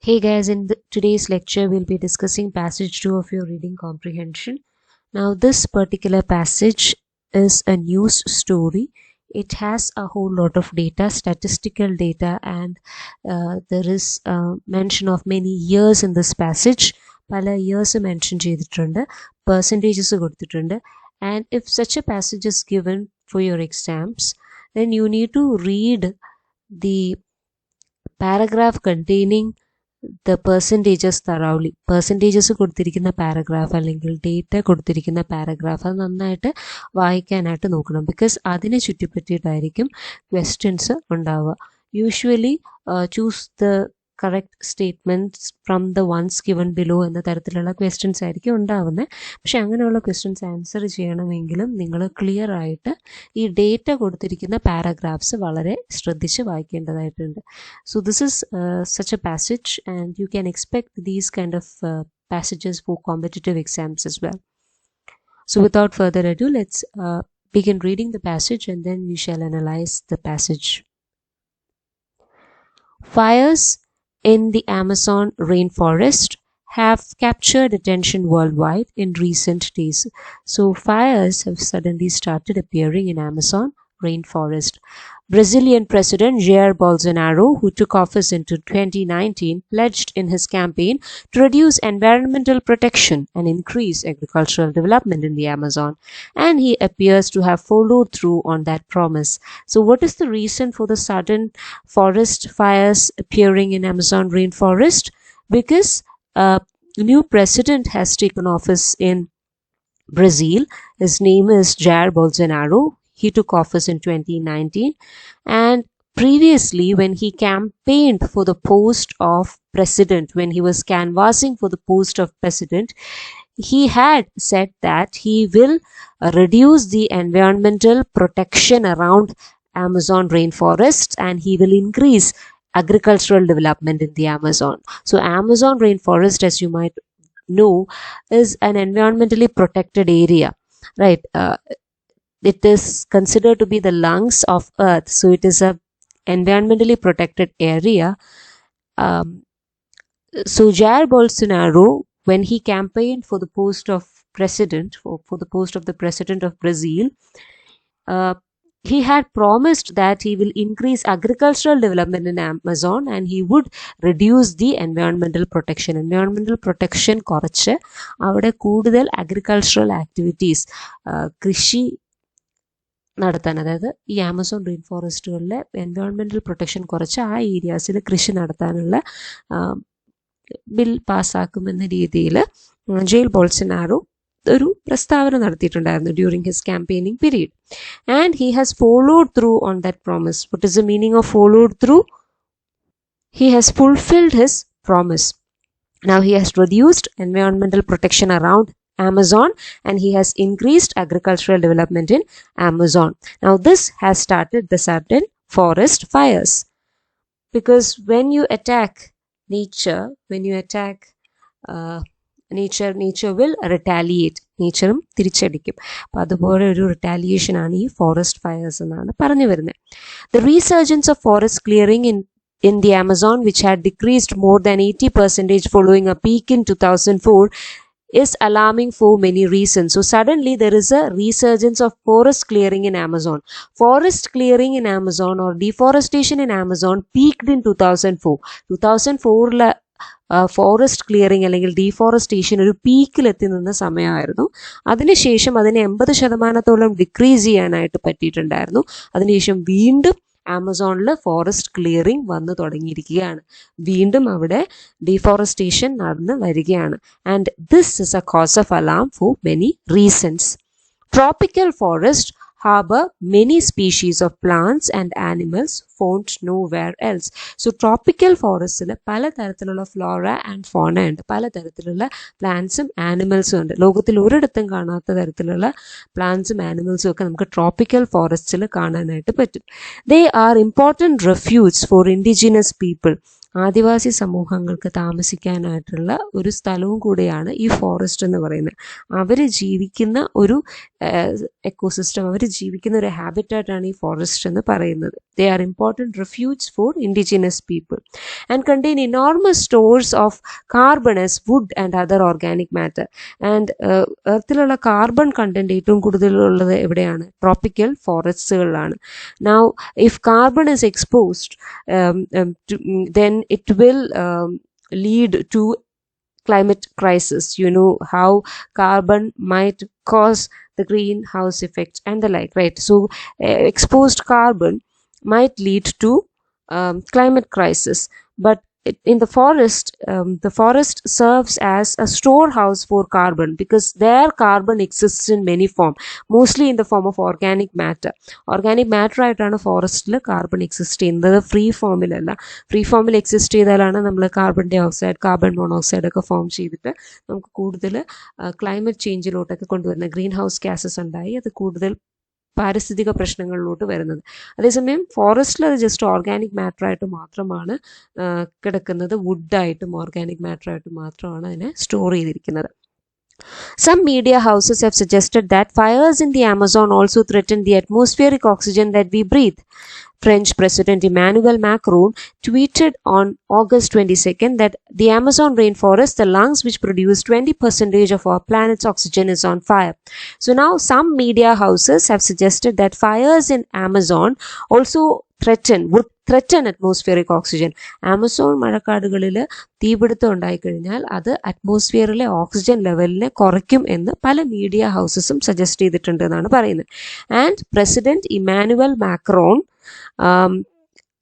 Hey guys, in today's lecture we'll be discussing passage 2 of your reading comprehension. Now this particular passage is a news story. It has a whole lot of data, statistical data, and there is mention of many years in this passage. പല years mention ചെയ്തിട്ടുണ്ട്, percentages കൊടുത്തിട്ടുണ്ട്. And if such a passage is given for your exams, then you need to read the paragraph containing the percentages thoroughly. Percentages കൊടുത്തിരിക്കുന്ന paragraph അല്ലെങ്കിൽ data കൊടുത്തിരിക്കുന്ന paragraph അത് നന്നായിട്ട് വായിക്കാനായിട്ട് നോക്കണം. ബിക്കോസ് അതിനെ ചുറ്റിപ്പറ്റിയിട്ടായിരിക്കും ക്വസ്റ്റ്യൻസ് ഉണ്ടാവുക. Usually choose the correct statements from the ones given below എന്ന തരത്തിലുള്ള ക്വസ്റ്റ്യൻസ് ആയിരിക്കും ഉണ്ടാവുന്നത്. പക്ഷെ അങ്ങനെയുള്ള ക്വസ്റ്റ്യൻസ് ആൻസർ ചെയ്യണമെങ്കിലും നിങ്ങൾ ക്ലിയർ ആയിട്ട് ഈ ഡേറ്റ കൊടുത്തിരിക്കുന്ന പാരഗ്രാഫ്സ് വളരെ ശ്രദ്ധിച്ച് വായിക്കേണ്ടതായിട്ടുണ്ട്. So this is such a passage, and you can expect these kind of passages for competitive exams as well. So without further ado, let's begin reading the passage and then we shall analyze the passage. Fires in the Amazon rainforest have captured attention worldwide in recent days. So fires have suddenly started appearing in Amazon rainforest. Brazilian President Jair Bolsonaro, who took office in 2019, pledged in his campaign to reduce environmental protection and increase agricultural development in the Amazon, and he appears to have followed through on that promise. So what is the reason for the sudden forest fires appearing in Amazon rainforest? Because a new president has taken office in Brazil. His name is Jair Bolsonaro. He took office in 2019, and previously when he campaigned for the post of president, when he was canvassing for the post of president, he had said that he will reduce the environmental protection around Amazon rainforests and he will increase agricultural development in the Amazon. So Amazon rainforest, as you might know, is an environmentally protected area, right? It is considered to be the lungs of earth, so it is a environmentally protected area. So Jair Bolsonaro, when he campaigned for the post of president, for the post of the president of Brazil, he had promised that he will increase agricultural development in Amazon and he would reduce the environmental protection. Environmental protection കുറച്ച് അവിടെ കൂടുതൽ agricultural activities, കൃഷി നടത്താൻ, അതായത് ഈ Amazon rain ഫോറസ്റ്റുകളിലെ environmental protection കുറച്ച് ആ ഏരിയാസിൽ കൃഷി നടത്താനുള്ള ബിൽ പാസ്സാക്കുമെന്ന രീതിയിൽ ജെയിൽ ബോൾസനാരോ ഒരു പ്രസ്താവന നടത്തിയിട്ടുണ്ടായിരുന്നു during his campaigning period. And he has followed through on that promise. What is the meaning of followed through? He has fulfilled his promise. Now he has reduced environmental protection around Amazon and he has increased agricultural development in Amazon. Now this has started the sudden forest fires, because when you attack nature, nature will retaliate. നേച്ചറും തിരിച്ചടിക്കും. അപ്പം അതുപോലെ ഒരു retaliation ആണ് ഈ forest fires എന്നാണ് പറഞ്ഞു വരുന്നത്. The resurgence of forest clearing in the Amazon, which had decreased more than 80% following a peak in 2004, is alarming for many reasons. So suddenly there is a resurgence of forest clearing in Amazon. Forest clearing in Amazon or deforestation in Amazon peaked in 2004. 2004 forest clearing അല്ലെങ്കിൽ deforestation ഒരു പീക്കിലെത്തി നിന്ന സമയമായിരുന്നു. അതിനുശേഷം അതിനെ 80% decrease ചെയ്യാനായിട്ട് പറ്റിയിട്ടുണ്ടായിരുന്നു. അതിനുശേഷം വീണ്ടും ആമസോണിൽ ഫോറസ്റ്റ് ക്ലിയറിംഗ് വന്നു തുടങ്ങിയിരിക്കുകയാണ്. വീണ്ടും അവിടെ ഡീഫോറസ്റ്റേഷൻ നടന്ന് വരികയാണ്. And this is a cause of alarm for many reasons. Tropical forest harbor many species of plants and animals found nowhere else. So tropical forests പല തരത്തിലുള്ള ഫ്ലോറ ആൻഡ് ഫോണ ഉണ്ട്, പല തരത്തിലുള്ള പ്ലാന്റ്സും ആനിമൽസും ഉണ്ട്. ലോകത്തിൽ ഒരിടത്തും കാണാത്ത തരത്തിലുള്ള പ്ലാന്റ്സും ആനിമൽസും ഒക്കെ നമുക്ക് ട്രോപ്പിക്കൽ ഫോറസ്റ്റിൽ കാണാനായിട്ട് പറ്റും. They are important refuges for indigenous people. ആദിവാസി സമൂഹങ്ങൾക്ക് താമസിക്കാനായിട്ടുള്ള ഒരു സ്ഥലവും കൂടെയാണ് ഈ ഫോറസ്റ്റ് എന്ന് പറയുന്നത്. അവർ ജീവിക്കുന്ന ഒരു എക്കോസിസ്റ്റം, അവർ ജീവിക്കുന്ന ഒരു ഹാബിറ്റാറ്റാണ് ഈ ഫോറസ്റ്റ് എന്ന് പറയുന്നത്. They are important refuge for indigenous people and contain enormous stores of carbon as wood and other organic matter. And എർത്തിലുള്ള കാർബൺ കണ്ടന്റ് ഏറ്റവും കൂടുതലുള്ളത് എവിടെയാണ്? ട്രോപ്പിക്കൽ ഫോറസ്റ്റുകളിലാണ്. Now if carbon is exposed, then it will lead to climate crisis. You know how carbon might cause the greenhouse effect and the like, right? So exposed carbon might lead to climate crisis. But in the forest serves as a storehouse for carbon because their carbon exists in many form, mostly in the form of organic matter. Organic matter ആയിട്ടാണ് ഫോറസ്റ്റിൽ carbon exist ചെയ്യുന്നത്, free ഫോമിലല്ല. Free ഫോമിൽ exist ചെയ്താലാണ് നമ്മൾ carbon dioxide, carbon monoxide ഒക്കെ form ചെയ്തിട്ട് നമുക്ക് കൂടുതൽ ക്ലൈമറ്റ് ചേഞ്ചിലോട്ടൊക്കെ കൊണ്ടുവരുന്നത്. ഗ്രീൻ ഹൗസ് ഗ്യാസസ് ഉണ്ടായി അത് കൂടുതൽ പാരിസ്ഥിതിക പ്രശ്നങ്ങളിലോട്ട് വരുന്നത്. അതേസമയം ഫോറസ്റ്റിൽ അത് ജസ്റ്റ് ഓർഗാനിക് മാറ്ററായിട്ട് മാത്രമാണ് കിടക്കുന്നത്, വുഡായിട്ടും ഓർഗാനിക് മാറ്ററായിട്ടും മാത്രമാണ് അതിനെ സ്റ്റോർ ചെയ്തിരിക്കുന്നത്. Some media houses have suggested that fires in the Amazon also threaten the atmospheric oxygen that we breathe. French President Emmanuel Macron tweeted on August 22nd that the Amazon rainforest, the lungs which produce 20% of our planet's oxygen, is on fire. So now some media houses have suggested that fires in Amazon also would threaten atmospheric oxygen. Amazon മഴക്കാടുകളിൽ തീപിടുത്തം ഉണ്ടായിക്കഴിഞ്ഞാൽ അത് അറ്റ്മോസ്ഫിയറിലെ oxygen ലെവലിനെ കുറയ്ക്കും എന്ന് പല media ഹൗസസും suggest ചെയ്തിട്ടുണ്ട് എന്നാണ് പറയുന്നത്. And president Emmanuel Macron,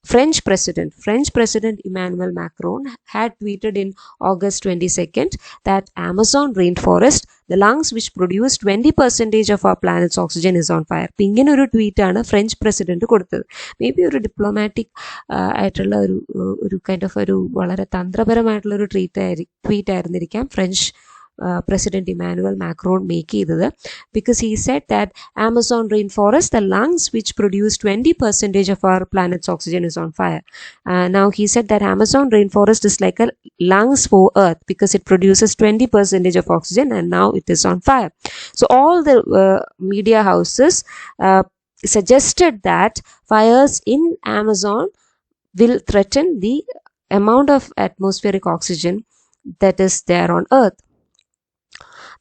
French President Emmanuel Macron had tweeted in August 22nd that Amazon rainforest, the lungs which produce 20% of our planet's oxygen, is on fire. ഇങ്ങനെ ഒരു ട്വീറ്റാണ് ഫ്രഞ്ച് പ്രസിഡന്റ് കൊടുത്തത്. Maybe ഒരു diplomatic ആയിട്ടുള്ള ഒരു kind of ഒരു വളരെ തന്ത്രപരമായിട്ടുള്ള ഒരു ട്വീറ്റ് ആയിരുന്നിരിക്കാം French President Emmanuel Macron make ചെയ്തത്, because he said that Amazon rainforest, the lungs which produce 20% of our planet's oxygen, is on fire. Now he said that Amazon rainforest is like a lungs for earth because it produces 20% of oxygen and now it is on fire. So all the media houses suggested that fires in Amazon will threaten the amount of atmospheric oxygen that is there on earth.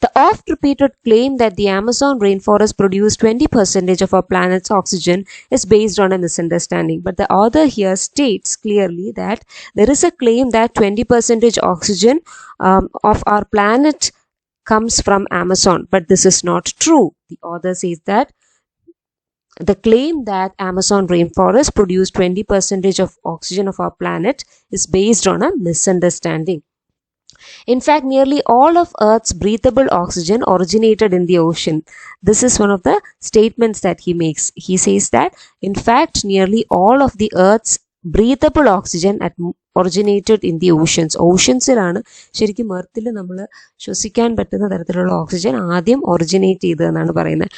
The oft-repeated claim that the Amazon rainforest produces 20% of our planet's oxygen is based on a misunderstanding. But the author here states clearly that there is a claim that 20% oxygen of our planet comes from Amazon. But this is not true. The author says that the claim that Amazon rainforest produces 20% of oxygen of our planet is based on a misunderstanding. In fact, nearly all of Earth's breathable oxygen originated in the ocean. This is one of the statements that he makes. He says that, in fact, nearly all of the Earth's breathable oxygen originated in the oceans. ഓഷ്യൻസിലാണ് ശരിക്കും എർത്തിൽ നമ്മൾ ശ്വസിക്കാൻ പറ്റുന്ന തരത്തിലുള്ള oxygen ആദ്യം originate ചെയ്തതെന്നാണ് പറയുന്നത്.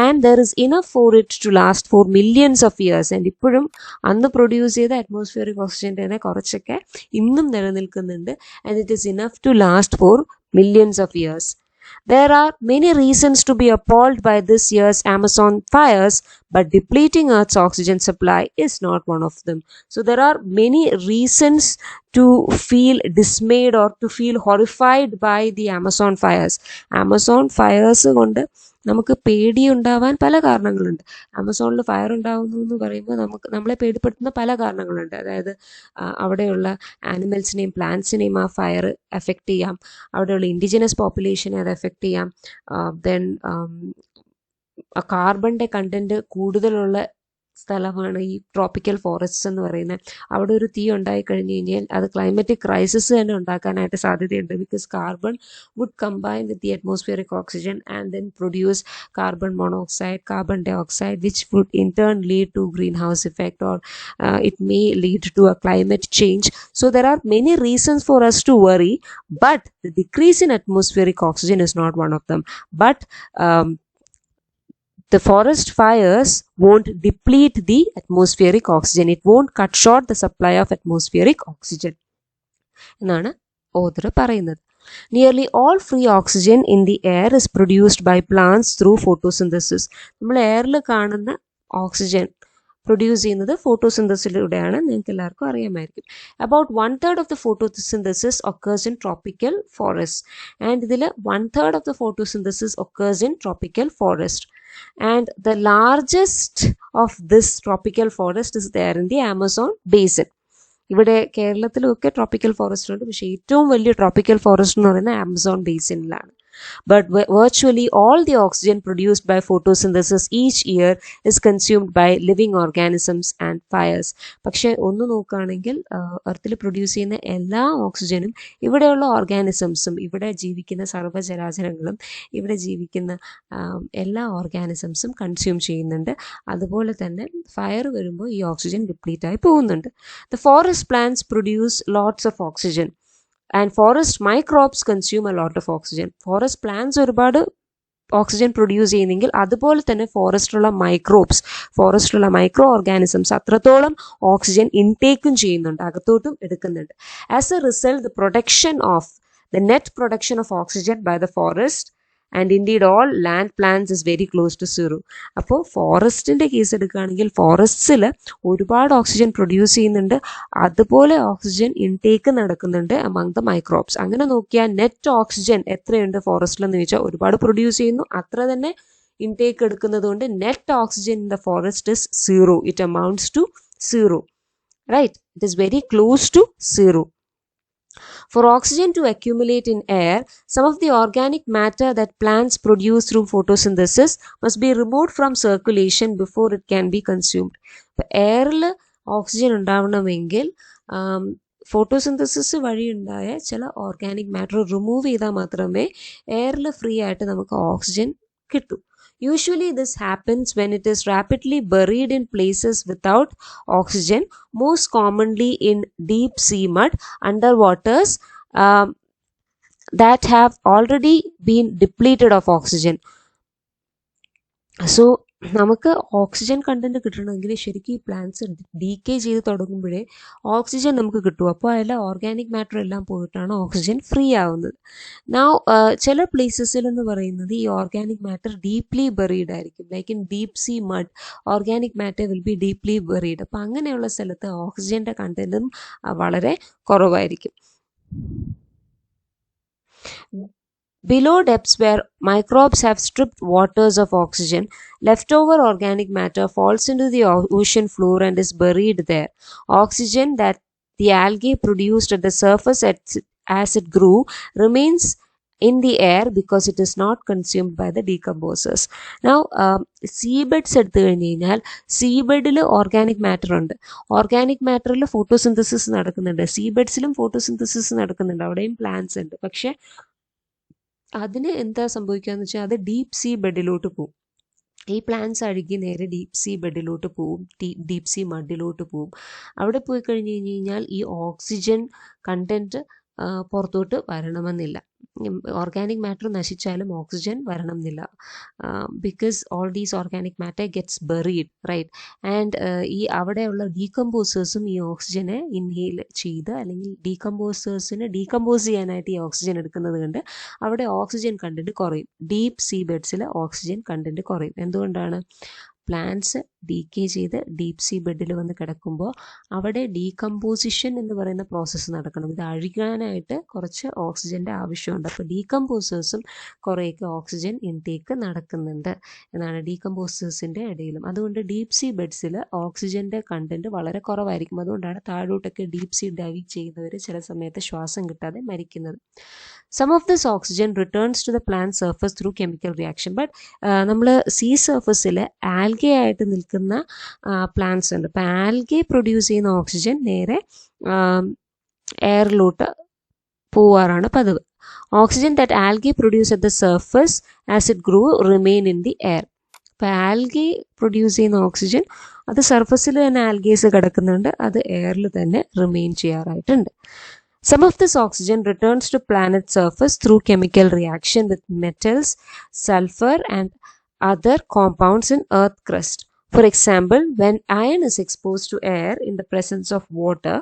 And there is enough for it to last for millions of years. And ഇപ്പോഴും അന്ന് പ്രൊഡ്യൂസ് ചെയ്ത അറ്റ്മോസ്ഫിയറിക് ഓക്സിജൻ്റെ തന്നെ കുറച്ചൊക്കെ ഇന്നും നിലനിൽക്കുന്നുണ്ട്. And it is enough to last for millions of years. There are many reasons to be appalled by this year's Amazon fires, but depleting Earth's oxygen supply is not one of them. So there are many reasons to feel dismayed or to feel horrified by the Amazon fires. Amazon fires കൊണ്ട് നമുക്ക് പേടിയുണ്ടാവാൻ പല കാരണങ്ങളുണ്ട്. ആമസോണിൽ fire ഉണ്ടാകുന്നു എന്ന് പറയുമ്പോൾ നമ്മളെ പേടിപ്പെടുത്തുന്ന പല കാരണങ്ങളുണ്ട്. അതായത് അവിടെയുള്ള ആനിമൽസിനെയും പ്ലാന്റ്സിനെയും ആ ഫയർ എഫക്റ്റ് ചെയ്യാം, അവിടെയുള്ള ഇൻഡിജിനസ് പോപ്പുലേഷനെ അത് എഫക്റ്റ് ചെയ്യാം. ദെൻ കാർബണിൻ്റെ കണ്ടൻറ്റ് കൂടുതലുള്ള സ്ഥലമാണ് ഈ ട്രോപ്പിക്കൽ ഫോറസ്റ്റ് എന്ന് പറയുന്നത്. അവിടെ ഒരു തീ ഉണ്ടായി കഴിഞ്ഞ് കഴിഞ്ഞാൽ അത് ക്ലൈമറ്റിക് ക്രൈസിസ് തന്നെ ഉണ്ടാക്കാനായിട്ട് സാധ്യതയുണ്ട്. Because carbon would combine with the atmospheric oxygen and then produce carbon monoxide, carbon dioxide, which would in turn lead to greenhouse effect or it may lead to a climate change. So there are many reasons for us to worry, but the decrease in atmospheric oxygen is not one of them. But the forest fires won't deplete the atmospheric oxygen. It won't cut short the supply of atmospheric oxygen. എന്നാണ് author പറയുന്നത്. Nearly all free oxygen in the air is produced by plants through photosynthesis. നമ്മൾ എയറിൽ കാണുന്ന oxygen produce ചെയ്യുന്നത് ഫോട്ടോസിന്തസിലൂടെയാണ്. നിങ്ങൾക്ക് എല്ലാവർക്കും അറിയാമായിരിക്കും. About 1/3 of the photosynthesis occurs in tropical forests. And ഇതിൽ 1/3 of the photosynthesis occurs in tropical forest. And the largest of this tropical forest is there in the Amazon basin. ഇവിടെ കേരളത്തിലൊക്കെ tropical forest ഉണ്ട്, പക്ഷേ ഏറ്റവും വലിയ tropical forest എന്ന് പറയുന്നത് Amazon ബേസിനിലാണ്. But virtually all the oxygen produced by photosynthesis each year is consumed by living organisms and fires. പക്ഷെ ഒന്ന് നോക്കുകയാണെങ്കിൽ എർത്തിൽ പ്രൊഡ്യൂസ് ചെയ്യുന്ന എല്ലാ ഓക്സിജനും ഇവിടെയുള്ള ഓർഗാനിസംസും, ഇവിടെ ജീവിക്കുന്ന സർവ്വചരാചരങ്ങളും, ഇവിടെ ജീവിക്കുന്ന എല്ലാ ഓർഗാനിസംസും കൺസ്യൂം ചെയ്യുന്നുണ്ട്. അതുപോലെ തന്നെ ഫയർ വരുമ്പോൾ ഈ ഓക്സിജൻ ഡിപ്ലീറ്റ് ആയി പോകുന്നുണ്ട്. The forest plants produce lots of oxygen. And forest microbes consume a lot of oxygen. Forest plants ഒരുപാട് ഓക്സിജൻ പ്രൊഡ്യൂസ് ചെയ്യുന്നെങ്കിൽ അതുപോലെ തന്നെ ഫോറസ്റ്റിലുള്ള മൈക്രോബ്സ്, ഫോറസ്റ്റിലുള്ള മൈക്രോ ഓർഗാനിസംസ് അത്രത്തോളം ഓക്സിജൻ ഇൻടേക്കും ചെയ്യുന്നുണ്ട്, അകത്തോട്ടും എടുക്കുന്നുണ്ട്. As A result the net production of oxygen by the forest and indeed all land plants is very close to zero. അപ്പോൾ ഫോറസ്റ്റിൻ്റെ case എടുക്കുകയാണെങ്കിൽ ഫോറസ്റ്റിൽ ഒരുപാട് ഓക്സിജൻ പ്രൊഡ്യൂസ് ചെയ്യുന്നുണ്ട്, അതുപോലെ ഓക്സിജൻ ഇൻടേക്ക് നടക്കുന്നുണ്ട് അമംഗ് ദ മൈക്രോബ്സ്. അങ്ങനെ നോക്കിയാൽ നെറ്റ് ഓക്സിജൻ എത്രയുണ്ട് ഫോറസ്റ്റിലെന്ന് ചോദിച്ചാൽ ഒരുപാട് പ്രൊഡ്യൂസ് ചെയ്യുന്നു, അത്ര തന്നെ ഇൻടേക്ക് എടുക്കുന്നത് കൊണ്ട് net oxygen in the forest is zero. It amounts to zero, right? It is very close to zero. For oxygen to accumulate in air, some of the organic matter that plants produce through photosynthesis must be removed from circulation before it can be consumed. ഇപ്പോൾ എയറിൽ oxygen ഉണ്ടാവണമെങ്കിൽ photosynthesis വഴി ഉണ്ടായ ചില organic matter remove ചെയ്താൽ മാത്രമേ എയറിൽ free ആയിട്ട് നമുക്ക് ഓക്സിജൻ കിട്ടൂ. Usually this happens when it is rapidly buried in places without oxygen, most commonly in deep sea mud, underwaters that have already been depleted of oxygen. So നമുക്ക് oxygen content കിട്ടണമെങ്കിൽ ശരിക്കും ഈ plants decay ചെയ്ത് തുടങ്ങുമ്പോഴേ oxygen നമുക്ക് കിട്ടും. അപ്പോൾ അതിലെ organic matter എല്ലാം പോയിട്ടാണ് ഓക്സിജൻ ഫ്രീ ആവുന്നത്. ചില പ്ലേസസിൽ എന്ന് പറയുന്നത് ഈ ഓർഗാനിക് മാറ്റർ ഡീപ്ലി ബറീഡ് ആയിരിക്കും. Like in deep see mud organic matter will be deeply buried. അപ്പോൾ അങ്ങനെയുള്ള സ്ഥലത്ത് ഓക്സിജൻ്റെ കണ്ടന്റും വളരെ കുറവായിരിക്കും. Below depths where microbes have stripped waters of oxygen, leftover organic matter falls into the ocean floor and is buried there. Oxygen that the algae produced at the surface as it grew remains in the air because it is not consumed by the decomposers. Now, seabeds എടുത്തു കഴിഞ്ഞ് കഴിഞ്ഞാൽ സീബെഡിൽ organic matter ഉണ്ട്. Organic മാറ്ററിൽ photosynthesis നടക്കുന്നുണ്ട്. സീബെഡ്സിലും photosynthesis നടക്കുന്നുണ്ട്, അവിടെയും plants ഉണ്ട്. പക്ഷേ അതിന് എന്താ സംഭവിക്കുക എന്ന് വെച്ചാൽ അത് ഡീപ്പ് സീ ബെഡിലോട്ട് പോകും. ഈ പ്ലാന്റ്സ് അഴുകി നേരെ ഡീപ്പ് സീ ബെഡിലോട്ട് പോവും, ഡീപ്പ് സീ മഡിലോട്ട് പോവും. അവിടെ പോയി കഴിഞ്ഞ് കഴിഞ്ഞാൽ ഈ ഓക്സിജൻ കണ്ടൻറ്റ് പുറത്തോട്ട് വരണമെന്നില്ല. ഓർഗാനിക് മാറ്റർ നശിച്ചാലും ഓക്സിജൻ വരണം എന്നില്ല. Because all these organic matter gets buried, right? And ഈ അവിടെയുള്ള ഡീകമ്പോസേഴ്സും ഈ ഓക്സിജനെ ഇൻഹെയിൽ ചെയ്ത്, അല്ലെങ്കിൽ ഡീകമ്പോസേഴ്സിന് ഡീകമ്പോസ് ചെയ്യാനായിട്ട് ഈ ഓക്സിജൻ എടുക്കുന്നത് കൊണ്ട് അവിടെ ഓക്സിജൻ കണ്ടന്റ് കുറയും. ഡീപ്പ് സീ ബെഡ്സിൽ ഓക്സിജൻ കണ്ടന്റ് കുറയും. എന്തുകൊണ്ടാണ്? പ്ലാന്റ്സ് ഡീക്കേ ചെയ്ത് ഡീപ്പ് സീ ബെഡിൽ വന്ന് കിടക്കുമ്പോൾ അവിടെ ഡീകമ്പോസിഷൻ എന്ന് പറയുന്ന പ്രോസസ്സ് നടക്കണം. ഇത് അഴുകാനായിട്ട് കുറച്ച് ഓക്സിജൻ്റെ ആവശ്യമുണ്ട്. അപ്പോൾ ഡീകമ്പോസേഴ്സും കുറേയൊക്കെ ഓക്സിജൻ ഇൻടേക്ക് നടക്കുന്നുണ്ട് എന്നാണ് ഡീകമ്പോസേഴ്സിൻ്റെ ഇടയിലും. അതുകൊണ്ട് ഡീപ്പ് സീ ബെഡ്സിൽ ഓക്സിജൻ്റെ കണ്ടൻറ്റ് വളരെ കുറവായിരിക്കും. അതുകൊണ്ടാണ് താഴോട്ടൊക്കെ ഡീപ്പ് സീ ഡൈവിങ് ചെയ്യുന്നവർ ചില സമയത്ത് ശ്വാസം കിട്ടാതെ മരിക്കുന്നത്. Some of this oxygen returns to the plant surface through chemical reaction. But നമ്മൾ സീ സർഫസിൽ ആൽഗെ ആയിട്ട് നിൽക്കുന്ന പ്ലാന്റ്സ് ഉണ്ട്. അപ്പോൾ ആൽഗെ പ്രൊഡ്യൂസ് ചെയ്യുന്ന ഓക്സിജൻ നേരെ എയറിലോട്ട് പോവാറാണ് പതിവ്. Oxygen that algae produce at the surface as it grew remain in the air. അപ്പോൾ ആൽഗെ പ്രൊഡ്യൂസ് ചെയ്യുന്ന ഓക്സിജൻ അത് സർഫസിൽ തന്നെ ആൽഗേസ് കിടക്കുന്നുണ്ട്, അത് എയറിൽ തന്നെ റിമെയിൻ ചെയ്യാറായിട്ടുണ്ട്. Some of this oxygen returns to planet surface through chemical reaction with metals, sulfur and other compounds in earth crust. For example, when iron is exposed to air in the presence of water,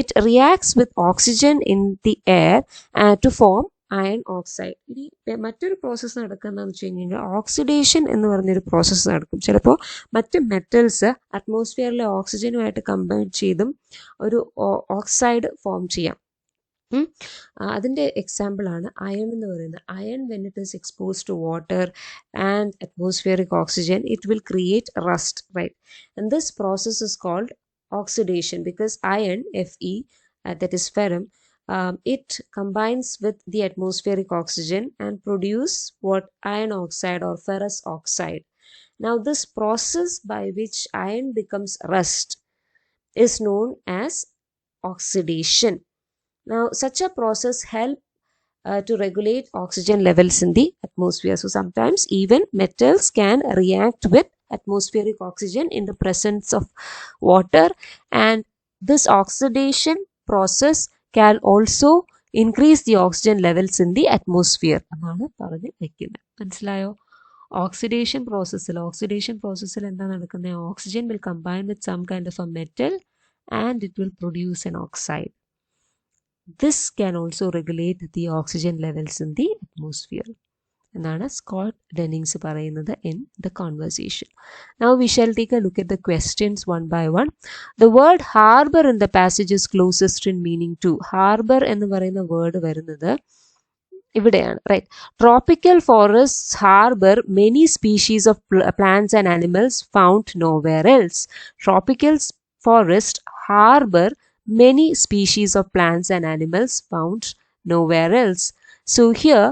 it reacts with oxygen in the air to form iron oxide. ഇനി മറ്റൊരു process നടക്കുന്നതെന്ന് വെച്ച് കഴിഞ്ഞാൽ oxidation എന്ന് പറഞ്ഞൊരു process നടക്കും. ചിലപ്പോൾ മറ്റ് മെറ്റൽസ് അറ്റ്മോസ്ഫിയറിലെ ഓക്സിജനുമായിട്ട് കമ്പൈൻ ചെയ്തും ഒരു ഓക്സൈഡ് ഫോം ചെയ്യാം. അതിൻ്റെ എക്സാമ്പിളാണ് അയൺ എന്ന് പറയുന്നത്. Iron when it is exposed to water and atmospheric oxygen it will create rust, right? And this process is called oxidation because iron Fe, that is ferrum, it combines with the atmospheric oxygen and produce what iron oxide or ferrous oxide. Now this process by which iron becomes rust is known as oxidation. Now such a process helps to regulate oxygen levels in the atmosphere. So sometimes even metals can react with atmospheric oxygen in the presence of water, and this oxidation process can also increase the oxygen levels in the atmosphere. എന്നാണ് പറഞ്ഞു വെക്കുന്നത്. മനസ്സിലായോ? Oxidation പ്രോസസ്സിൽ എന്താ നടക്കുന്നത്? Oxygen will combine with some kind of a metal and it will produce an oxide. This can also regulate the oxygen levels in the atmosphere. എന്നാണ് Scott ഡെന്നിങ്സ് പറയുന്നത് in the conversation. Now we shall take a look at the questions one by one. The word harbor in the passage is closest in meaning to. Harbor എന്ന് പറയുന്ന word വരുന്നത് ഇവിടെയാണ്, right? Tropical forest harbor many species of plants and animals found nowhere else. Tropical forest harbor many species of plants and animals found nowhere else. So here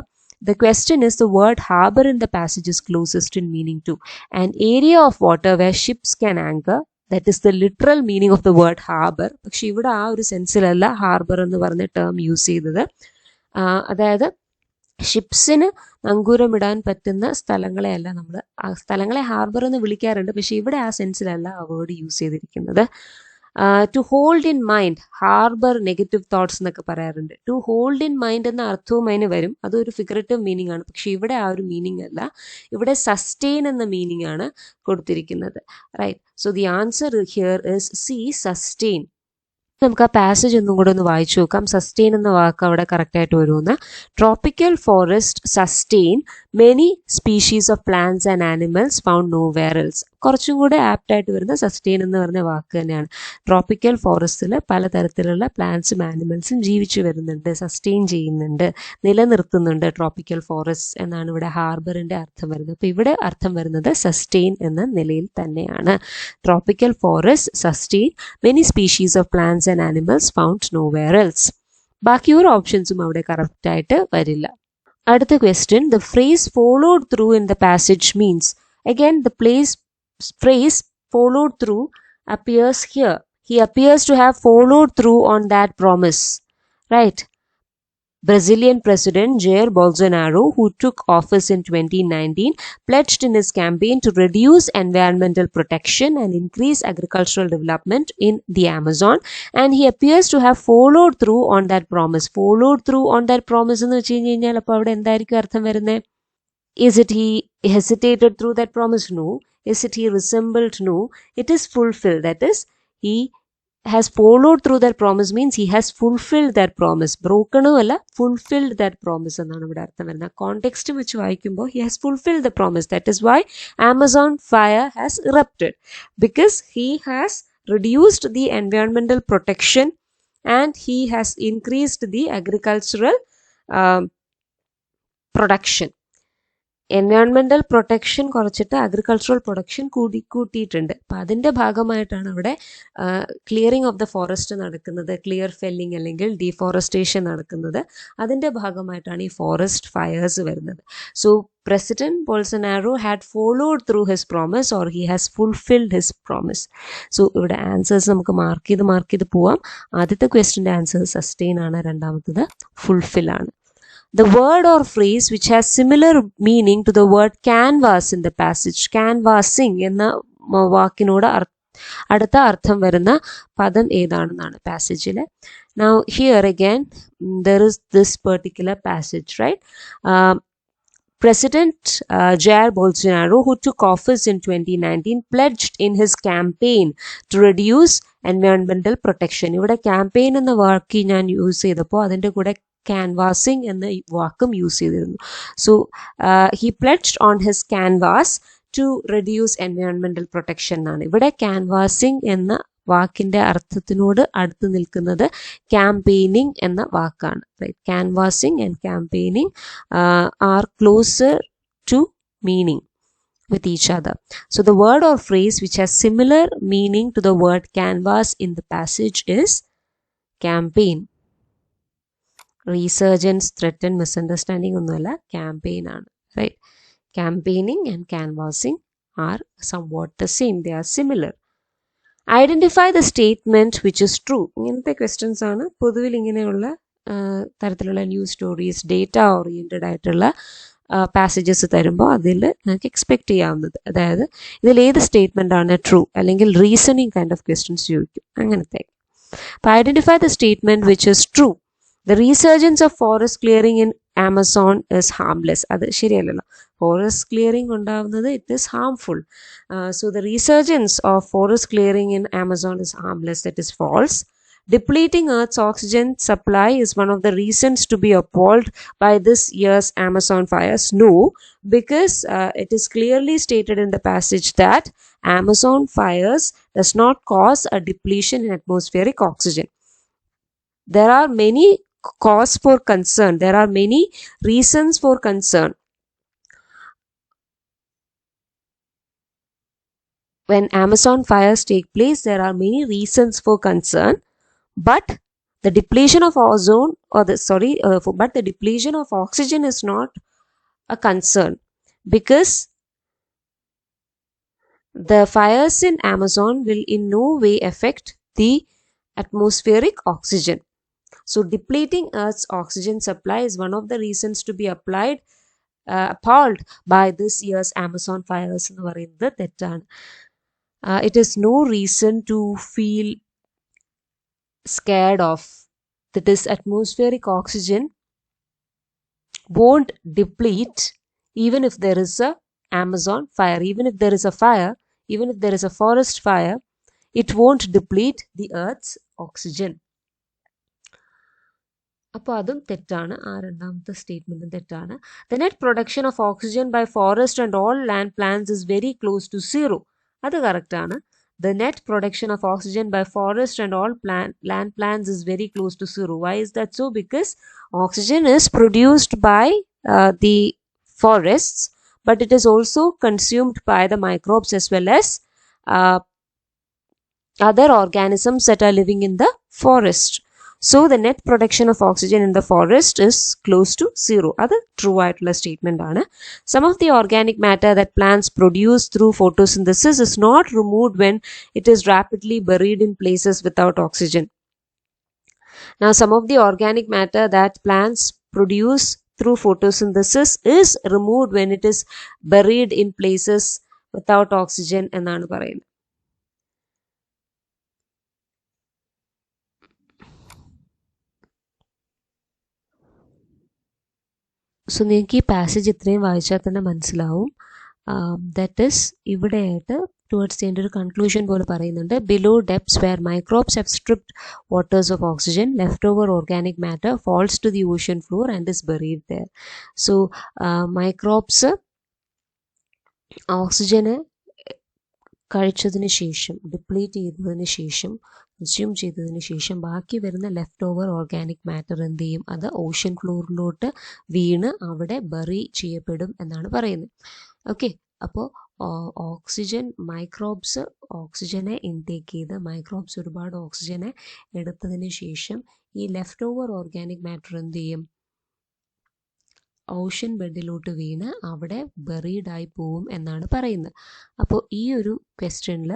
the question is, the word harbor in the passage is closest in meaning to an area of water where ships can anchor. That is the literal meaning of the word harbor. പക്ഷെ ഇവിടെ ആ ഒരു സെൻസിലല്ല harbour എന്ന് പറഞ്ഞ term use ചെയ്തത്. അതായത് ഷിപ്സിന് നങ്കൂരമിടാൻ പറ്റുന്ന സ്ഥലങ്ങളെയല്ല നമ്മൾ സ്ഥലങ്ങളെ ഹാർബർ എന്ന് വിളിക്കാറുണ്ട്, പക്ഷെ ഇവിടെ ആ സെൻസിലല്ല ആ വേർഡ് യൂസ് ചെയ്തിരിക്കുന്നത്. To hold in mind, harbor negative thoughts എന്നൊക്കെ പറയാറുണ്ട്. ടു ഹോൾഡ് ഇൻ മൈൻഡ് എന്ന അർത്ഥവും അതിന് വരും, അതൊരു ഫിഗറേറ്റീവ് മീനിങ് ആണ്. പക്ഷെ ഇവിടെ ആ ഒരു മീനിങ് അല്ല, ഇവിടെ സസ്റ്റെയിൻ എന്ന മീനിങ് ആണ് കൊടുത്തിരിക്കുന്നത്, right? So the answer here is C, sustain. നമുക്ക് ആ പാസേജ് ഒന്നും കൂടെ ഒന്ന് വായിച്ചു നോക്കാം. സസ്റ്റെയിൻ എന്ന വാക്ക് അവിടെ കറക്റ്റായിട്ട് വരുമെന്ന്. Tropical forest sustain many species of plants and animals found nowhere else. കുറച്ചും കൂടെ ആപ്റ്റായിട്ട് വരുന്ന സസ്റ്റെയിൻ എന്ന് പറഞ്ഞ വാക്ക് തന്നെയാണ്. ട്രോപ്പിക്കൽ ഫോറസ്റ്റിൽ പലതരത്തിലുള്ള പ്ലാന്റ്സും ആനിമൽസും ജീവിച്ചു വരുന്നുണ്ട്, സസ്റ്റെയിൻ ചെയ്യുന്നുണ്ട്, നിലനിർത്തുന്നുണ്ട് ട്രോപ്പിക്കൽ ഫോറസ്റ്റ് എന്നാണ് ഇവിടെ ഹാർബറിൻ്റെ അർത്ഥം വരുന്നത്. അപ്പോൾ ഇവിടെ അർത്ഥം വരുന്നത് സസ്റ്റെയിൻ എന്ന നിലയിൽ തന്നെയാണ്. Tropical forest sustain many species of plants and animals found nowhere else. ബാക്കി ഒരു ഓപ്ഷൻസും അവിടെ കറക്റ്റായിട്ട് വരില്ല. അടുത്ത question, the phrase followed through in the passage means. Again the phrase followed through appears here. He appears to have followed through on that promise, right? Brazilian President Jair Bolsonaro, who took office in 2019, pledged in his campaign to reduce environmental protection and increase agricultural development in the Amazon, and he appears to have followed through on that promise. Followed through on that promise എന്ന് വെച്ച് കഴിഞ്ഞാൽ അപ്പോൾ അവിടെ എന്തായിരിക്കും അർത്ഥം വരുന്നത്? Is it he hesitated through that promise? No. Is it he resembled? No. It is fulfilled. That is, he has followed through that promise means he has fulfilled that promise. Broken അല്ല, fulfilled that promise എന്നാണ് ഇവിടെ അർത്ഥം വരുന്നത്. Context വെച്ച് വായിക്കുമ്പോൾ he has fulfilled the promise. That is why Amazon fire has erupted, because he has reduced the environmental protection and he has increased the agricultural production. Environmental protection കുറച്ചിട്ട് agricultural production കൂട്ടിയിട്ടുണ്ട്. അപ്പം അതിൻ്റെ ഭാഗമായിട്ടാണ് ഇവിടെ clearing of the forest നടക്കുന്നത്, clear felling അല്ലെങ്കിൽ deforestation നടക്കുന്നത്. അതിൻ്റെ ഭാഗമായിട്ടാണ് ഈ ഫോറസ്റ്റ് ഫയേഴ്സ് വരുന്നത്. So President Bolsonaro had followed through his promise, or he has fulfilled his promise. So ഇവിടെ ആൻസേഴ്സ് നമുക്ക് മാർക്ക് ചെയ്ത് പോവാം. ആദ്യത്തെ ക്വസ്റ്റിൻ്റെ ആൻസർ സസ്റ്റെയിൻ ആണ്, രണ്ടാമത്തത് ഫുൾഫിൽ ആണ്. The word or phrase which has similar meaning to the word canvas in the passage. Canvassing എന്ന വാക്കിനോട് അടുത്ത അർത്ഥം വരുന്ന പദം ഏതാണെന്നാണ് പാസേജിൽ. Now here again there is this particular passage, right? President Jair Bolsonaro, who took office in 2019, pledged in his campaign to reduce environmental protection. ഇവിടെ campaign എന്ന വാക്ക് ഞാൻ use ചെയ്തപ്പോൾ അതിൻ്റെ കൂടെ canvassing എന്ന വാക്കും യൂസ് ചെയ്തിരുന്നു. So he pledged on his canvas to reduce environmental protection എന്നാണ്. ഇവിടെ canvassing എന്ന വാക്കിൻ്റെ അർത്ഥത്തിനോട് അടുത്ത് നിൽക്കുന്നത് campaigning എന്ന വാക്കാണ്. Right? Canvassing and campaigning are closer to meaning with each other. So the word or phrase which has similar meaning to the word canvas in the passage is campaign. Resurgence, threaten, misunderstanding ഒന്നുമല്ല, campaign ആണ്. Right? Campaigning and canvassing are somewhat the same. They are similar. Identify the statement which is true. ഇങ്ങനത്തെ questions ആണ് പൊതുവിൽ ഇങ്ങനെയുള്ള തരത്തിലുള്ള news stories, data oriented ആയിട്ടുള്ള passages തരുമ്പോൾ അതിൽ നമുക്ക് എക്സ്പെക്റ്റ് ചെയ്യാവുന്നത്. അതായത് ഇതിൽ ഏത് സ്റ്റേറ്റ്മെൻ്റ് ആണ് ട്രൂ, അല്ലെങ്കിൽ റീസണിങ് കൈൻഡ് ഓഫ് ക്വസ്റ്റ്യൻസ് ചോദിക്കും അങ്ങനത്തെ. അപ്പോൾ identify the statement which is true. The resurgence of forest clearing in Amazon is harmless. അത് ശരിയല്ലല്ലോ. Forest clearing ഉണ്ടാവുന്നത് it is harmful. So the resurgence of forest clearing in Amazon is harmless. That is false. Depleting Earth's oxygen supply is one of the reasons to be appalled by this year's Amazon fires. No, because it is clearly stated in the passage that Amazon fires does not cause a depletion in atmospheric oxygen. There are many cause for concern. There are many reasons for concern. When Amazon fires take place, there are many reasons for concern, but the depletion of ozone but the depletion of oxygen is not a concern, because the fires in Amazon will in no way affect the atmospheric oxygen. So depleting Earth's oxygen supply is one of the reasons to be appalled by this year's Amazon fires എന്ന് പറയുന്നത് തെറ്റാണ്. It is no reason to feel scared of. That is, atmospheric oxygen won't deplete even if there is a Amazon fire. Even if there is a fire, even if there is a forest fire, it won't deplete the Earth's oxygen. അപ്പോൾ അതും തെറ്റാണ്. ആ രണ്ടാമത്തെ സ്റ്റേറ്റ്മെൻറ്റും തെറ്റാണ്. The net production of oxygen by forest and all land plants is very close to zero. അത് കറക്റ്റാണ്. The net production of oxygen by forest and all land plants is very close to zero. Why is that so? Because oxygen is produced by the forests, but it is also consumed by the microbes as well as other organisms that are living in the forest. So the net production of oxygen in the forest is close to zero. That's a true statement. Some of the organic matter that plants produce through photosynthesis is not removed when it is rapidly buried in places without oxygen. Now, some of the organic matter that plants produce through photosynthesis is removed when it is buried in places without oxygen എന്നാണ് പറയുന്നത്. So നിങ്ങൾക്ക് ഈ passage ഇത്രയും വായിച്ചാൽ തന്നെ മനസ്സിലാവും. That is ഇവിടെയായിട്ട് towards the end ഒരു കൺക്ലൂഷൻ പോലെ പറയുന്നുണ്ട്. Below depths where microbes have stripped waters of oxygen, left over organic matter falls to the ocean floor and is buried there. So microbes ഓക്സിജനെ കഴിച്ചതിന് ശേഷം, ഡിപ്ലീറ്റ് ചെയ്തതിന് ശേഷം, consume ചെയ്തതിന് ശേഷം ബാക്കി വരുന്ന ലെഫ്റ്റ് ഓവർ ഓർഗാനിക് മാറ്റർ എന്ത് ചെയ്യും? അത് ഓഷ്യൻ ഫ്ലോറിലോട്ട് വീണ് അവിടെ ബറി ചെയ്യപ്പെടും എന്നാണ് പറയുന്നത്. ഓക്കെ, അപ്പോൾ ഓക്സിജൻ മൈക്രോബ്സ് ഓക്സിജനെ ഇൻടേക്ക് ചെയ്ത് മൈക്രോബ്സ് ഒരുപാട് ഓക്സിജനെ എടുത്തതിന് ശേഷം ഈ ലെഫ്റ്റ് ഓവർ ഓർഗാനിക് മാറ്റർ എന്ത് ചെയ്യും? ഓഷ്യൻ ബെഡിലോട്ട് വീണ് അവിടെ ബറീഡായി പോവും എന്നാണ് പറയുന്നത്. അപ്പോൾ ഈ ഒരു ക്വസ്റ്റ്യനിൽ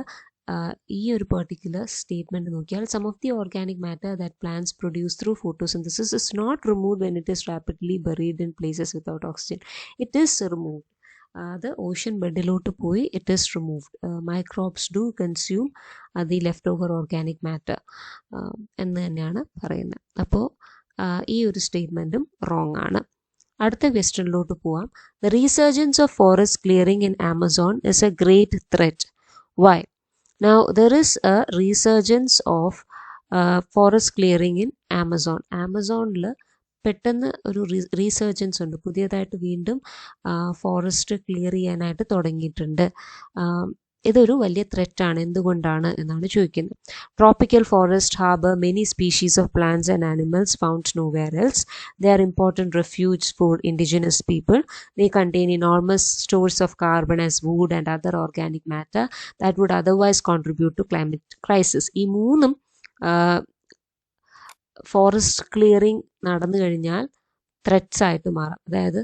ഈ ഒരു പെർട്ടിക്കുലർ സ്റ്റേറ്റ്മെൻറ്റ് നോക്കിയാൽ some of the organic matter that plants produce through photosynthesis is not removed when it is rapidly buried in places without oxygen. It is removed. അത് ഓഷ്യൻ ബെഡിലോട്ട് പോയി it is removed. Microbes do consume the left over organic matter എന്ന് തന്നെയാണ് പറയുന്നത്. അപ്പോൾ ഈ ഒരു സ്റ്റേറ്റ്മെൻറ്റും wrong ആണ്. അടുത്ത ക്വസ്റ്റ്യനിലോട്ട് പോവാം. The resurgence of forest clearing in Amazon is a great threat. Why? Now there is a resurgence of forest clearing in Amazon. ആമസോണിൽ പെട്ടെന്ന് ഒരു റീസർജൻസ് ഉണ്ട്, പുതിയതായിട്ട് വീണ്ടും ഫോറസ്റ്റ് ക്ലിയർ ചെയ്യാനായിട്ട് തുടങ്ങിയിട്ടുണ്ട്. ഇതൊരു വലിയ ത്രെറ്റാണ്. എന്തുകൊണ്ടാണ് എന്നാണ് ചോദിക്കുന്നത്. Tropical forest harbor many species of plants and animals found nowhere else. They are important refuge for indigenous people. They contain enormous stores of carbon as wood and other organic matter that would otherwise contribute to climate crisis. ഈ മൂന്നും forest clearing നടന്നു കഴിഞ്ഞാൽ threats ആയിട്ട് മാറാം. അതായത്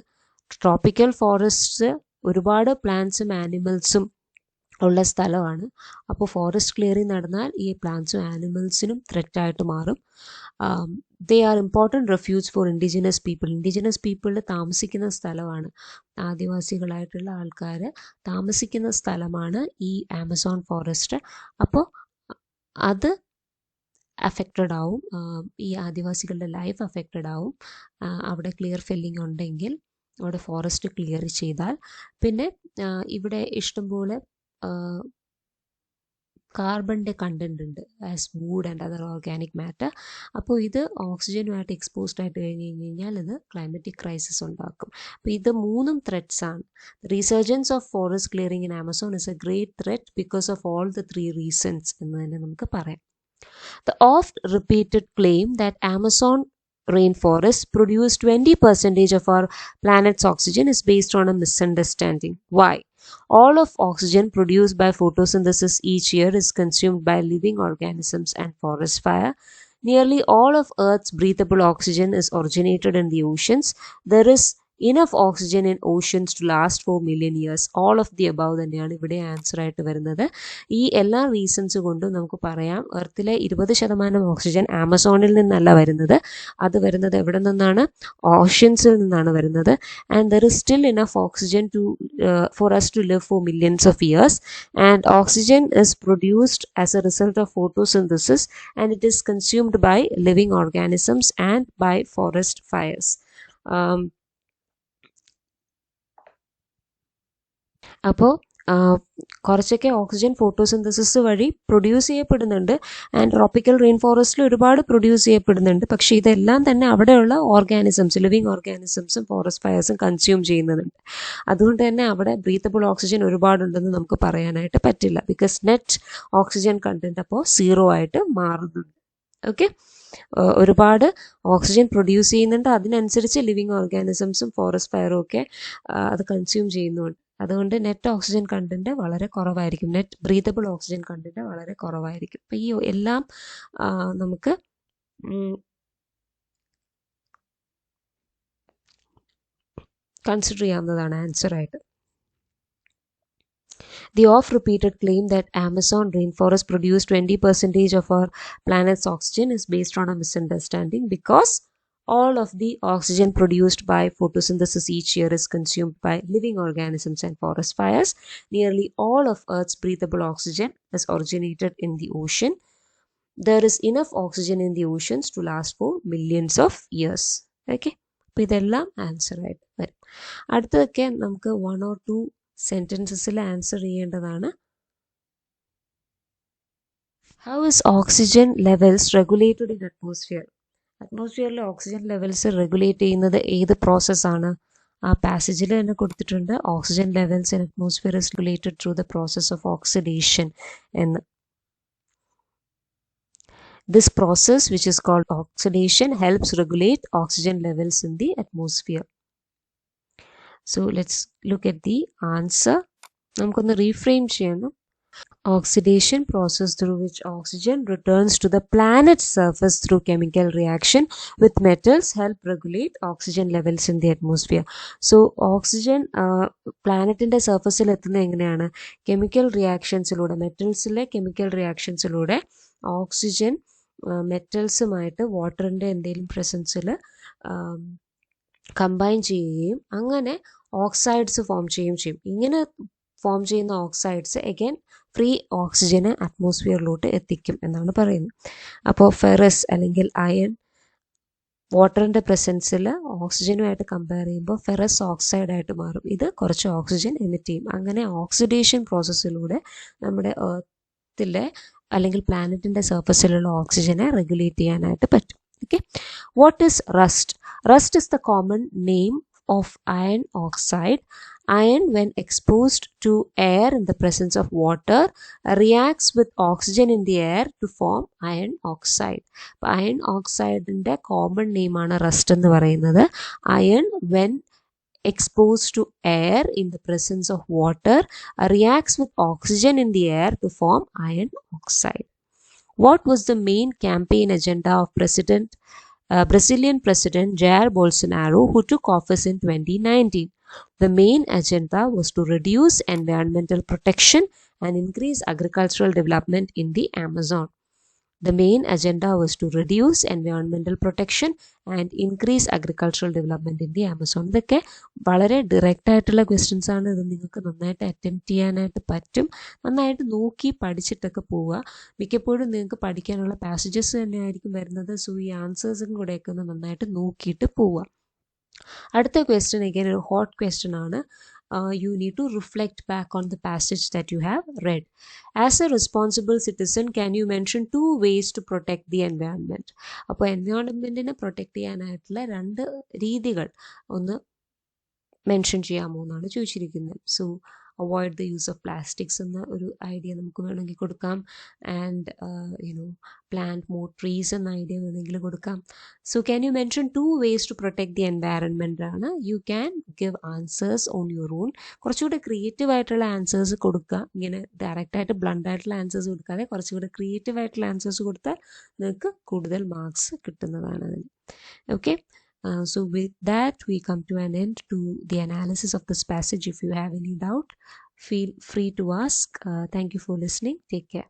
tropical forest ഒരുപാട് പ്ലാന്റ്സും ആനിമൽസും ഉള്ള സ്ഥലമാണ്. അപ്പോൾ ഫോറസ്റ്റ് ക്ലിയറിംഗ് നടന്നാൽ ഈ പ്ലാന്റ്സും ആനിമൽസിനും ത്രെറ്റായിട്ട് മാറും. They are important refuge for indigenous people. Indigenous people താമസിക്കുന്ന സ്ഥലമാണ്, ആദിവാസികളായിട്ടുള്ള ആൾക്കാർ താമസിക്കുന്ന സ്ഥലമാണ് ഈ ആമസോൺ ഫോറസ്റ്റ്. അപ്പോൾ അത് അഫക്റ്റഡ് ആവും, ഈ ആദിവാസികളുടെ ലൈഫ് അഫക്റ്റഡ് ആവും അവിടെ ക്ലിയർ ഫെല്ലിംഗ് ഉണ്ടെങ്കിൽ, അവിടെ ഫോറസ്റ്റ് ക്ലിയർ ചെയ്താൽ. പിന്നെ ഇവിടെ ഇഷ്ടംപോലെ കാർബണിൻ്റെ കണ്ടൻറ് ഉണ്ട് as wood and other organic matter. അപ്പോൾ ഇത് ഓക്സിജനുമായിട്ട് എക്സ്പോസ്ഡ് ആയിട്ട് കഴിഞ്ഞാൽ ഇത് ക്ലൈമറ്റിക് ക്രൈസിസ് ഉണ്ടാക്കും. അപ്പോൾ ഇത് മൂന്നും ത്രെറ്റ്സ് ആണ്. റീസർജൻസ് of forest clearing in Amazon is A great threat because of all the 3 reasons എന്ന് തന്നെ നമുക്ക് പറയാം. The oft repeated claim that Amazon rainforests produce 20% of our planet's oxygen is based on a misunderstanding. Why? All of oxygen produced by photosynthesis each year is consumed by living organisms and forest fire. Nearly all of Earth's breathable oxygen is originated in the oceans. There is enough oxygen in oceans to last for million years. All of the above തന്നെയാണ് ഇവിടെ answer ആയിട്ട് വരുന്നത്. ഈ എല്ലാ reasons കൊണ്ടും നമുക്ക് പറയാം എർത്തിലെ 20% oxygen ആമസോണിൽ നിന്നല്ല വരുന്നത്, അത് വരുന്നത് എവിടെ നിന്നാണ്? ഓഷ്യൻസിൽ നിന്നാണ് വരുന്നത്. And there is still enough oxygen to for us to live for millions of years. And oxygen is produced as a result of photosynthesis and it is consumed by living organisms and by forest fires. അപ്പോൾ കുറച്ചൊക്കെ oxygen photosynthesis വഴി produce ചെയ്യപ്പെടുന്നുണ്ട് and tropical rain ഫോറസ്റ്റിൽ ഒരുപാട് produce ചെയ്യപ്പെടുന്നുണ്ട്. പക്ഷേ ഇതെല്ലാം തന്നെ അവിടെയുള്ള ഓർഗാനിസംസ്, ലിവിങ് ഓർഗാനിസംസും ഫോറസ്റ്റ് ഫയർസും കൺസ്യൂം ചെയ്യുന്നുണ്ട്. അതുകൊണ്ട് തന്നെ അവിടെ ബ്രീത്തബിൾ ഓക്സിജൻ ഒരുപാടുണ്ടെന്ന് നമുക്ക് പറയാനായിട്ട് പറ്റില്ല. ബിക്കോസ് നെറ്റ് ഓക്സിജൻ കണ്ടന്റ് അപ്പോൾ 0 ആയിട്ട് മാറുന്നുണ്ട്. ഓക്കെ, ഒരുപാട് ഓക്സിജൻ പ്രൊഡ്യൂസ് ചെയ്യുന്നുണ്ട്, അതിനനുസരിച്ച് ലിവിങ് ഓർഗാനിസംസും ഫോറസ്റ്റ് ഫയറും ഒക്കെ അത് കൺസ്യൂം ചെയ്യുന്നുണ്ട്. അതുകൊണ്ട് നെറ്റ് ഓക്സിജൻ കണ്ടന്റ് വളരെ കുറവായിരിക്കും, നെറ്റ് ബ്രീതബിൾ ഓക്സിജൻ കണ്ടന്റ് വളരെ കുറവായിരിക്കും. അപ്പം ഈ എല്ലാം നമുക്ക് കൺസിഡർ ചെയ്യാവുന്നതാണ് ആൻസർ ആയിട്ട്. The oft-repeated claim that Amazon rainforest produce 20% of our planet's oxygen is based on a misunderstanding because all of the oxygen produced by photosynthesis each year is consumed by living organisms and forest fires. Nearly all of Earth's breathable oxygen is originated in the ocean. There is enough oxygen in the oceans to last for millions of years. Okay, അപ്പോൾ ഇതെല്ലാം answer ആയിട്ട് വരും. അടുത്തതൊക്കെ നമുക്ക് 1 or 2 സെൻറ്റൻസസിൽ answer ചെയ്യേണ്ടതാണ്. How is oxygen levels regulated in atmosphere? അറ്റ്മോസ്ഫിയറിലെ oxygen levels regulate ചെയ്യുന്നത് ഏത് പ്രോസസ്സാണ്? ആ പാസേജിൽ തന്നെ കൊടുത്തിട്ടുണ്ട്, oxygen levels in atmosphere is regulated through the process of oxidation എന്ന്. This process, which is called oxidation, helps regulate oxygen levels in the atmosphere. So let's look at the answer. നമുക്കൊന്ന് reframe ചെയ്യണം. Oxidation process through which oxygen returns to the planet's surface through chemical reaction with metals help regulate oxygen levels in the atmosphere. So oxygen പ്ലാനറ്റിൻ്റെ സർഫസിൽ എത്തുന്നത് എങ്ങനെയാണ്? Chemical റിയാക്ഷൻസിലൂടെ, മെറ്റൽസിലെ chemical റിയാക്ഷൻസിലൂടെ oxygen മെറ്റൽസുമായിട്ട് വാട്ടറിൻ്റെ എന്തെങ്കിലും പ്രസൻസിൽ combine ചെയ്യുകയും അങ്ങനെ oxides form ചെയ്യുകയും ചെയ്യും. ഇങ്ങനെ ഫോം ചെയ്യുന്ന ഓക്സൈഡ്സ് അഗൈൻ ഫ്രീ ഓക്സിജന് അറ്റ്മോസ്ഫിയറിലോട്ട് എത്തിക്കും എന്നാണ് പറയുന്നത്. അപ്പോൾ ഫെറസ് അല്ലെങ്കിൽ അയൺ വാട്ടറിൻ്റെ പ്രസൻസിൽ ഓക്സിജനുമായിട്ട് കമ്പയർ ചെയ്യുമ്പോൾ ഫെറസ് ഓക്സൈഡ് ആയിട്ട് മാറും. ഇത് കുറച്ച് ഓക്സിജൻ എമിറ്റ് ചെയ്യും. അങ്ങനെ ഓക്സിഡേഷൻ പ്രോസസ്സിലൂടെ നമ്മുടെ എർത്തിലെ അല്ലെങ്കിൽ പ്ലാനറ്റിൻ്റെ സർഫസിലുള്ള ഓക്സിജനെ റെഗുലേറ്റ് ചെയ്യാനായിട്ട് പറ്റും. Okay, what is rest? Rest is the common name of iron oxide. Iron, when exposed to air in the presence of water, reacts with oxygen in the air to form iron oxide. Iron oxide ന്റെ common നെയിമാണ് rest എന്ന് പറയുന്നത്. Iron when exposed to air in the presence of water reacts with oxygen in the air to form iron oxide. What was the main campaign agenda of Brazilian President Jair Bolsonaro, who took office in 2019? The main agenda was to reduce environmental protection and increase agricultural development in the Amazon. The main agenda was to reduce environmental protection and increase agricultural development in the Amazon. ഇതൊക്കെ വളരെ direct ആയിട്ടുള്ള questions ആണ്. ഇത് നിങ്ങൾക്ക് നന്നായിട്ട് attempt ചെയ്യാനായിട്ട് പറ്റും. നന്നായിട്ട് നോക്കി പഠിച്ചിട്ടൊക്കെ പോവുക. മിക്കപ്പോഴും നിങ്ങൾക്ക് പഠിക്കാനുള്ള പാസേജസ് തന്നെയായിരിക്കും വരുന്നത്. സോ ഈ ആൻസേഴ്സും കൂടെയൊക്കെ ഒന്ന് നന്നായിട്ട് നോക്കിയിട്ട് പോവുക. അടുത്ത ക്വസ്റ്റ്യൻ again ഒരു ഹോട്ട് ക്വസ്റ്റ്യൻ ആണ്. You need to reflect back on the passage that you have read. As a responsible citizen, can you mention 2 ways to protect the environment? അപ്പോൾ എൻവയോൺമെൻറ്റിനെ പ്രൊട്ടക്റ്റ് ചെയ്യാനായിട്ടുള്ള 2 രീതികൾ ഒന്ന് മെൻഷൻ ചെയ്യാമോ എന്നാണ് ചോദിച്ചിരിക്കുന്നത്. So avoid the use of plastics എന്ന ഒരു idea നമുക്ക് വേണമെങ്കിൽ കൊടുക്കാം. ആൻഡ് പ്ലാന്റ് മോർ ട്രീസ് എന്ന ഐഡിയ വേണമെങ്കിൽ കൊടുക്കാം. So can you mention 2 ways to protect the environment ആണ്. You can give answers on your own. കുറച്ചുകൂടെ ക്രിയേറ്റീവ് ആയിട്ടുള്ള ആൻസേഴ്സ് കൊടുക്കുക. ഇങ്ങനെ ഡയറക്റ്റായിട്ട് ബ്ലണ്ട് ആയിട്ടുള്ള ആൻസേഴ്സ് കൊടുക്കാതെ കുറച്ചുകൂടെ ക്രിയേറ്റീവ് ആയിട്ടുള്ള ആൻസേഴ്സ് കൊടുത്താൽ നിങ്ങൾക്ക് കൂടുതൽ മാർക്സ് കിട്ടുന്നതാണ് അതിന്. Okay, so with that we come to an end to the analysis of this passage. If you have any doubt, feel free to ask. Thank you for listening. Take care.